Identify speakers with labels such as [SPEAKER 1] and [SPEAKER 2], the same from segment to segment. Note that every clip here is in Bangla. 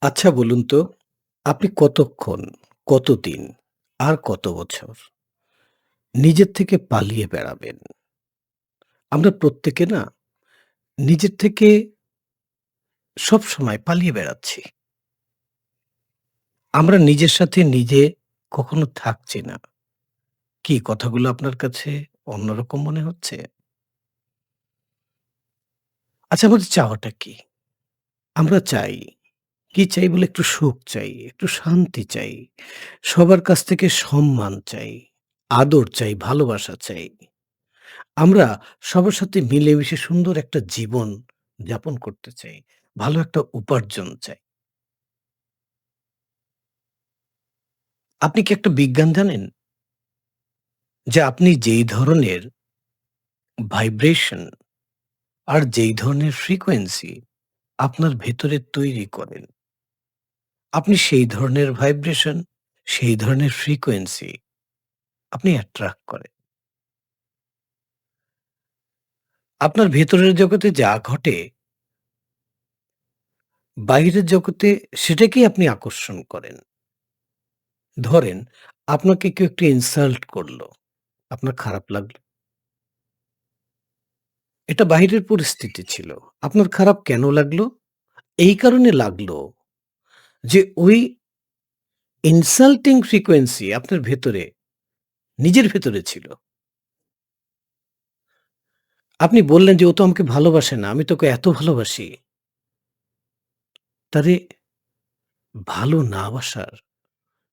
[SPEAKER 1] আচ্ছা বলুন তো, আপনি কতক্ষণ, কতদিন আর কত বছর নিজের থেকে পালিয়ে বেড়াবেন? আমরা প্রত্যেকে না নিজের থেকে সবসময় পালিয়ে বেড়াচ্ছি। আমরা নিজের সাথে নিজে কখনো থাকছি না। কি কথাগুলো আপনার কাছে অন্যরকম মনে হচ্ছে? আচ্ছা আমাদের চাওয়াটা কি? আমরা চাই, কি চাই বলে একটু সুখ চাই, একটু শান্তি চাই, সবার কাছ থেকে সম্মান চাই, আদর চাই, ভালোবাসা চাই। আমরা সবার সাথে মিলেমিশে সুন্দর একটা জীবন যাপন করতে চাই। ভালো একটা উপার্জন চাই। আপনি কি একটা বিজ্ঞান জানেন? যে আপনি যেই ধরনের ভাইব্রেশন আর যেই ধরনের ফ্রিকোয়েন্সি আপনার ভেতরে তৈরি করেন, আপনি সেই ধরনের ভাইব্রেশন, সেই ধরনের ফ্রিকোয়েন্সি আপনি অ্যাট্রাক্ট করেন। আপনার ভেতরের জগতে যা ঘটে, বাইরের জগতে সেটাকেই আপনি আকর্ষণ করেন। ধরেন আপনাকে কেউ একটু ইনসাল্ট করল, আপনার খারাপ লাগলো। এটা বাহিরের পরিস্থিতি ছিল। আপনার খারাপ কেন লাগলো? এই কারণে লাগলো যে ওই ইনসাল্টিং ফ্রিকোয়েন্সি আপনার ভেতরে, নিজের ভেতরে ছিল। আপনি বললেন যে, "ও তো আমাকে ভালোবাসে না। আমি তোকে এত ভালোবাসি।" তারে ভালো না বাসার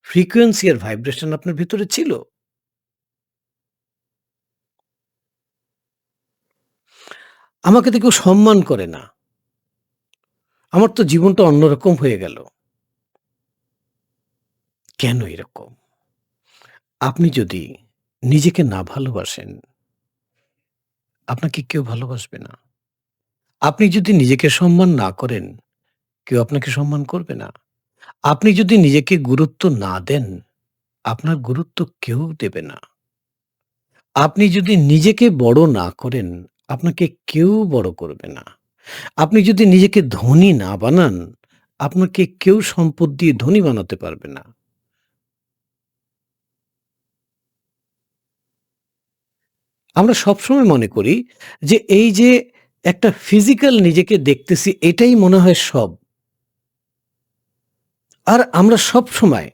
[SPEAKER 1] ফ্রিকোয়েন্সি আর ভাইব্রেশন আপনার ভেতরে ছিল। আমাকে তো কেউ সম্মান করে না। আমার তো জীবনটা অন্যরকম হয়ে গেল। কেন এরকম? আপনি যদি নিজেকে না ভালোবাসেন, আপনাকে কেউ ভালোবাসবে না। আপনি যদি নিজেকে সম্মান না করেন, কেউ আপনাকে সম্মান করবে না। আপনি যদি নিজেকে গুরুত্ব না দেন, আপনার গুরুত্ব কেউ দেবে না। আপনি যদি নিজেকে বড় না করেন, আপনাকে কেউ বড় করবে না। আপনি যদি নিজেকে ধনী না বানান, আপনাকে কেউ সম্পদ দিয়ে ধনী বানাতে পারবে না। আমরা সবসময় মনে করি যে এই যে একটা ফিজিক্যাল নিজেকে দেখতেছি এটাই মনে হয় সব। আর আমরা সবসময়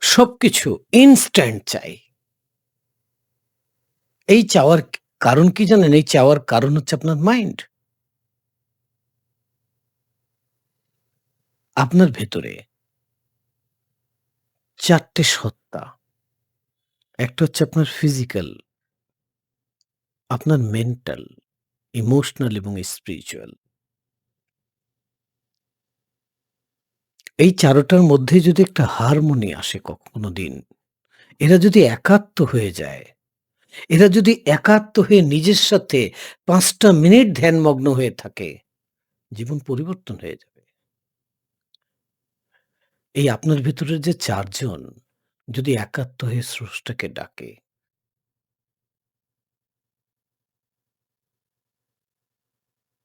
[SPEAKER 1] সবকিছু ইনস্ট্যান্ট চাই। এই চাওয়ার কারণ কি জানেন? এই চাওয়ার কারণ হচ্ছে আপনার মাইন্ড। আপনার ভেতরে ৪ টে সত্তা। একটা হচ্ছে আপনার ফিজিক্যাল, আপনার মেন্টাল, ইমোশনাল এবং স্পিরিচুয়াল। এই ৪ টার মধ্যে যদি একটা হারমোনি আসে কোনদিন, এরা যদি একাত্ম হয়ে যায়, এরা যদি একাত্ম হয়ে নিজের সাথে ৫ টা মিনিট ধ্যানমগ্ন হয়ে থাকে, জীবন পরিবর্তন হয়ে যাবে। এই আপনার ভেতরের যে ৪ জন যদি একাত্ম হয়ে স্রষ্টাকে ডাকে,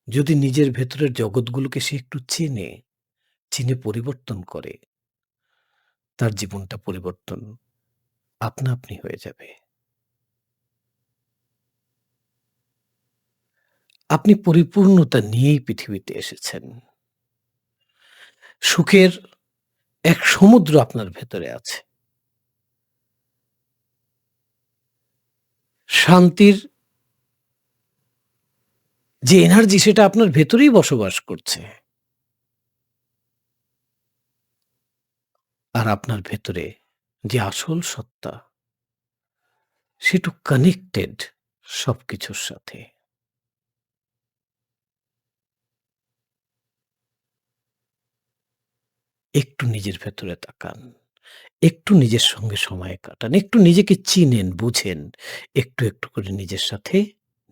[SPEAKER 1] যদি নিজের ভেতরের জগৎগুলোকে সে একটু চেনে, চিনে পরিবর্তন করে, তার জীবনটা পরিবর্তন আপনা আপনি হয়ে যাবে। আপনি পরিপূর্ণতা নিয়েই পৃথিবীতে এসেছেন। সুখের এক সমুদ্র আপনার ভেতরে আছে। শান্তির যে এনার্জি সেটা আপনার ভেতরেই বসবাস করছে। আর আপনার ভেতরে যে আসল সত্তা সেটা কানেক্টেড সবকিছুর সাথে। একটু নিজের ভেতরে তাকান। একটু নিজের সঙ্গে সময় কাটান। একটু নিজেকে চিনেন, বুঝেন। একটু করে নিজের সাথে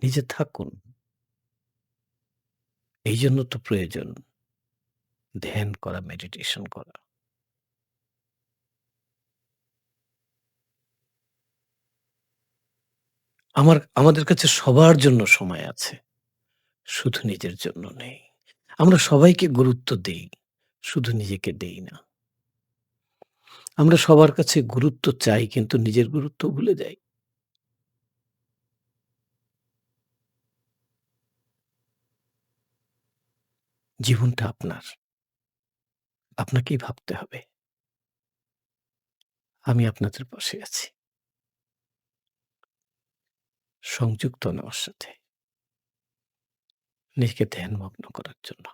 [SPEAKER 1] নিজে থাকুন। এইজন্য তো প্রয়োজন ধ্যান করা, মেডিটেশন করা। আমাদের কাছে সবার জন্য সময় আছে। শুধু নিজের জন্য নেই। আমরা সবাইকে গুরুত্ব দেই। শুধু নিজেকে দেই না। আমরা সবার কাছে গুরুত্ব চাই কিন্তু নিজের গুরুত্ব ভুলে যাই। জীবনটা আপনার। আপনাকেই ভাবতে হবে। আমি আপনাদের পাশে আছি। সংযুক্ত নেওয়ার সাথে নিজেকে ধ্যানমগ্ন করার জন্য।